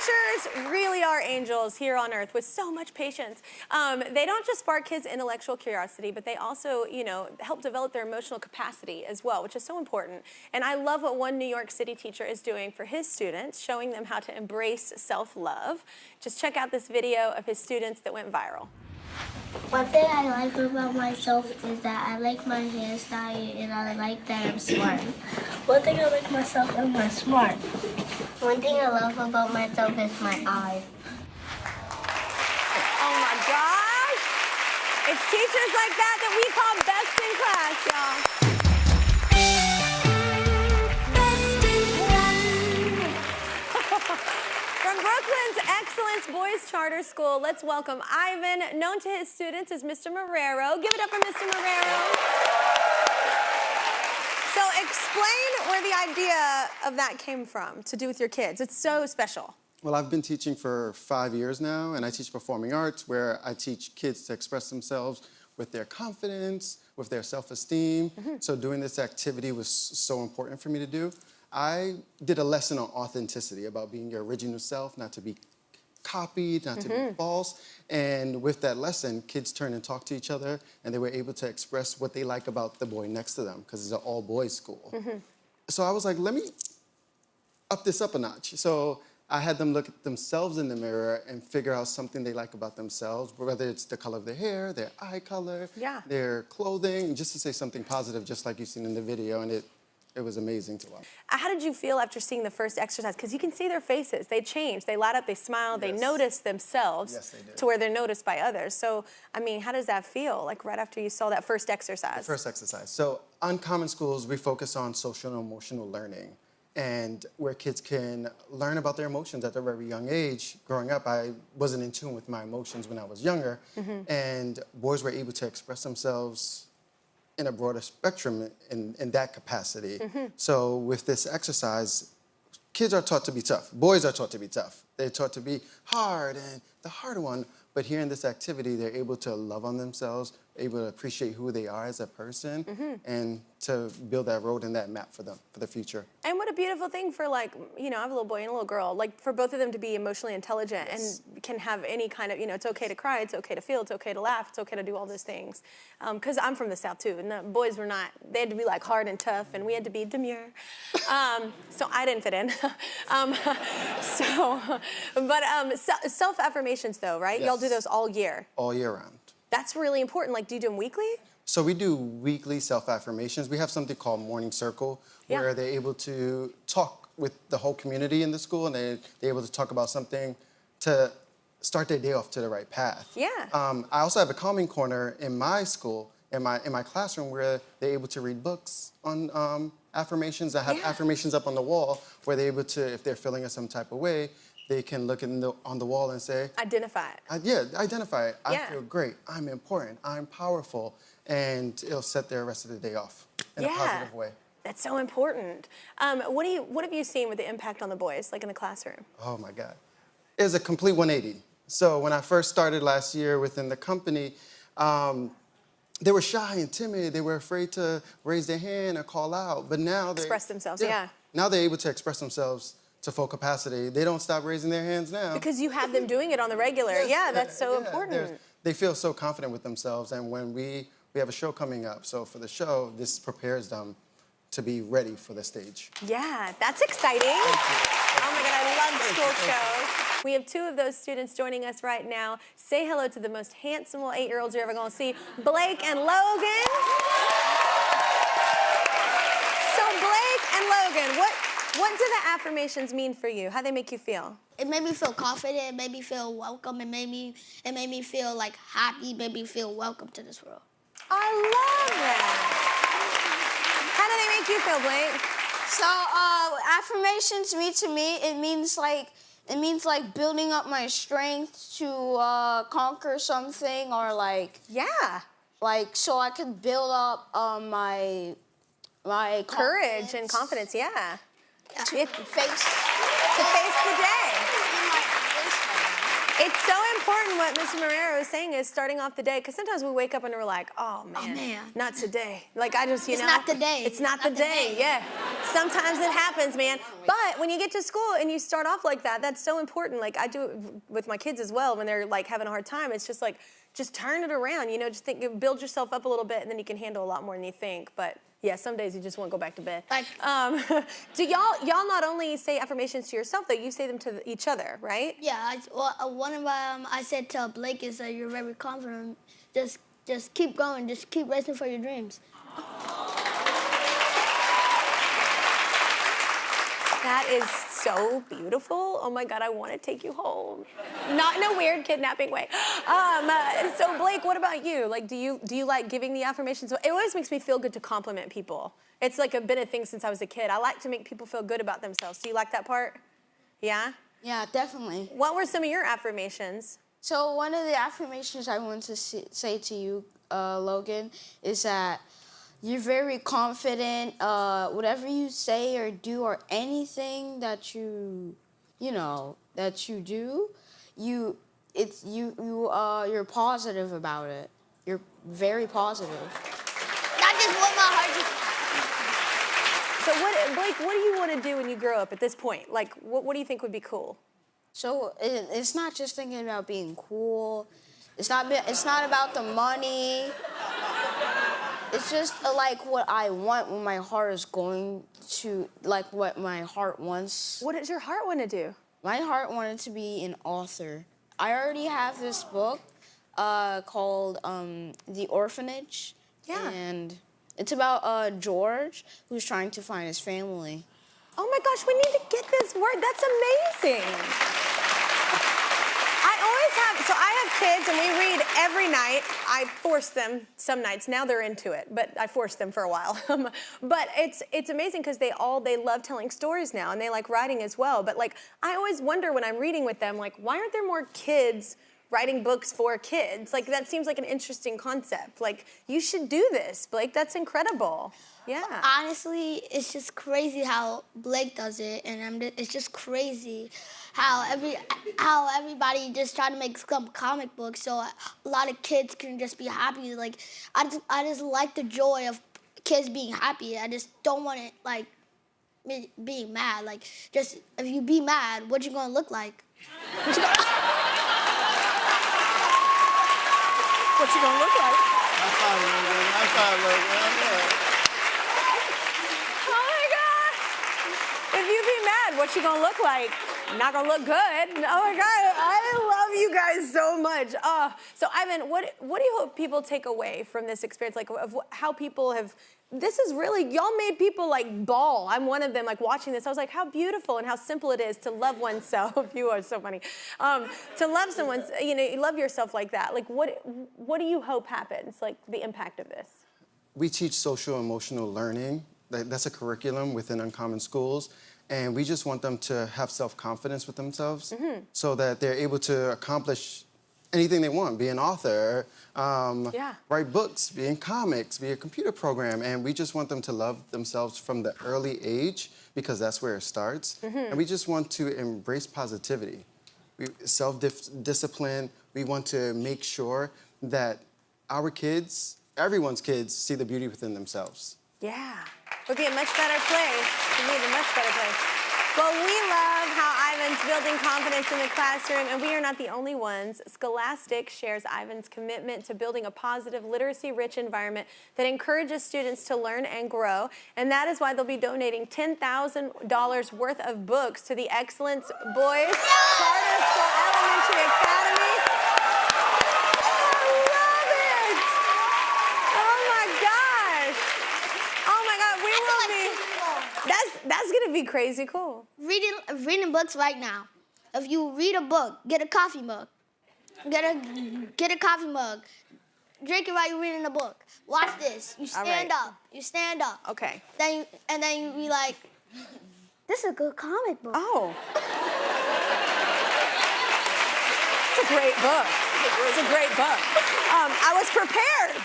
Teachers really are angels here on earth with so much patience. They don't just spark kids' intellectual curiosity, but they also, you know, help develop their emotional capacity as well, which is so important. And I love what one New York City teacher is doing for his students, showing them how to embrace self-love. Just check out this video of his students that went viral. One thing I like about myself is that I like my hairstyle and I like that I'm smart. One thing I like myself is I'm smart. One thing I love about myself is my eyes. Oh my gosh! It's teachers like that that we call best in class, y'all. From Brooklyn's Excellence Boys Charter School, let's welcome Ivan, known to his students as Mr. Marrero. Give it up for Mr. Marrero. So explain where the idea of that came from, to do with your kids. It's so special. Well, I've been teaching for 5 years now, and I teach performing arts, where I teach kids to express themselves with their confidence, with their self-esteem. So doing this activity was so important for me to do. I did a lesson on authenticity, about being your original self, not to be copied, not to be false. And with that lesson, kids turned and talked to each other, and they were able to express what they like about the boy next to them, because it's an all-boys school. So I was like, let me up this up a notch. So I had them look at themselves in the mirror and figure out something they like about themselves, whether it's the color of their hair, their eye color, their clothing, just to say something positive, just like you've seen in the video, and it was amazing to watch. How did you feel after seeing the first exercise? Because you can see their faces. They change, they light up, they smile, they notice themselves to where they're noticed by others. So, I mean, how does that feel, like right after you saw that first exercise? The first exercise. So, on Common Schools, we focus on social and emotional learning, and where kids can learn about their emotions at a very young age. Growing up, I wasn't in tune with my emotions when I was younger, and boys were able to express themselves in a broader spectrum in that capacity. So with this exercise, kids are taught to be tough. Boys are taught to be tough. They're taught to be hard and the hard one. But here in this activity, they're able to love on themselves, able to appreciate who they are as a person, and to build that road and that map for them, for the future. And what a beautiful thing for, like, you know, I have a little boy and a little girl, like for both of them to be emotionally intelligent and can have any kind of, you know, it's okay to cry, it's okay to feel, it's okay to laugh, it's okay to do all those things. Because I'm from the South too, and the boys were not, they had to be like hard and tough, and we had to be demure. So I didn't fit in. Self-affirmations though, right? Y'all do those all year? All year round. That's really important. Like, do you do them weekly? So we do weekly self-affirmations. We have something called Morning Circle, where they're able to talk with the whole community in the school, and they're able to talk about something to start their day off to the right path. I also have a calming corner in my school, in my classroom, where they're able to read books on affirmations. I have affirmations up on the wall where they're able to, if they're feeling some type of way, they can look on the wall and say... Identify it. Identify it. I feel great. I'm important. I'm powerful. And it'll set their rest of the day off in a positive way. That's so important. What have you seen with the impact on the boys, like in the classroom? Oh, my God. It was a complete 180. So when I first started last year within the company, they were shy and timid. They were afraid to raise their hand or call out. But now they... Express themselves, Now they're able to express themselves to full capacity. They don't stop raising their hands now. Because you have them doing it on the regular. That's so important. They feel so confident with themselves, and when we have a show coming up, so for the show, this prepares them to be ready for the stage. Yeah, that's exciting. Oh my God, I love school shows. We have two of those students joining us right now. Say hello to the most handsome little 8-year-olds you're ever gonna see, Blake and Logan. So Blake and Logan, what do the affirmations mean for you? How do they make you feel? It made me feel confident, it made me feel welcome, it made me feel like happy, it made me feel welcome to this world. I love that. How do they make you feel, Blake? So affirmations mean to me, it means like building up my strength to conquer something, or like like so I can build up my courage and confidence. To face the day. It's so important what Mr. Marrero is saying is starting off the day, because sometimes we wake up and we're like, oh man, not today. Like I just, you know. It's not the day. It's not the day, yeah. Sometimes it happens, man. But when you get to school and you start off like that, that's so important. Like I do it with my kids as well when they're like having a hard time. It's just like, just turn it around, you know, just think, build yourself up a little bit and then you can handle a lot more than you think. But yeah, some days you just want to go back to bed. Like, do y'all not only say affirmations to yourself, though, you say them to each other, right? yeah, one of I said to Blake is that you're very confident. Just keep going. Just keep racing for your dreams. That is so beautiful. Oh my God, I want to take you home. Not in a weird kidnapping way. So Blake, what about you? Like, do you like giving the affirmations? It always makes me feel good to compliment people. It's like been a thing since I was a kid. I like to make people feel good about themselves. Do you like that part? Yeah? Yeah, definitely. What were some of your affirmations? So one of the affirmations I want to say to you, Logan, is that you're very confident. Whatever you say or do or anything that you do, you're positive about it. You're very positive. Not just what my heart just. So Blake, what do you want to do when you grow up at this point? Like, what do you think would be cool? So it's not just thinking about being cool. It's not about the money. It's just like what I want when my heart is going to, like what my heart wants. What does your heart want to do? My heart wanted to be an author. I already have this book called The Orphanage. Yeah. And it's about George, who's trying to find his family. Oh my gosh, we need to get this word. That's amazing. I have kids and we read every night. I force them some nights. Now they're into it, but I forced them for a while. But it's amazing because they love telling stories now and they like writing as well. But like I always wonder when I'm reading with them, like why aren't there more kids writing books for kids? Like that seems like an interesting concept. Like you should do this, Blake. That's incredible. Yeah. Honestly, it's just crazy how Blake does it, and it's just crazy how everybody just try to make some comic books so a lot of kids can just be happy. Like I just like the joy of kids being happy. I just don't want it like being mad. Like just if you be mad, what you gonna look like? What you gonna look like? I thought If you be mad, what you gonna look like? Not gonna look good. Oh my God, I love you guys so much. So Ivan, what do you hope people take away from this experience? Like of how people have, this is really, y'all made people like bawl. I'm one of them, like watching this. I was like, how beautiful and how simple it is to love oneself. You are so funny. To love someone, you love yourself like that. Like what do you hope happens, like the impact of this? We teach social emotional learning. That's a curriculum within Uncommon Schools. And we just want them to have self-confidence with themselves so that they're able to accomplish anything they want, be an author, write books, be in comics, be a computer program. And we just want them to love themselves from the early age because that's where it starts. And we just want to embrace positivity. Self-discipline. We want to make sure that our kids, everyone's kids, see the beauty within themselves. Yeah, we'll be a much better place. We'll be a much better place. Well, we love how Ivan's building confidence in the classroom, and we are not the only ones. Scholastic shares Ivan's commitment to building a positive, literacy-rich environment that encourages students to learn and grow, and that is why they'll be donating $10,000 worth of books to the Excellence Boys Charter School Elementary Academy. That's gonna be crazy cool. Reading books right now. If you read a book, get a coffee mug. Get a coffee mug. Drink it while you're reading a book. Watch this. You stand up. You stand up. Okay. Then you be like, this is a good comic book. Oh. It's a great book. It's a great book. I was prepared.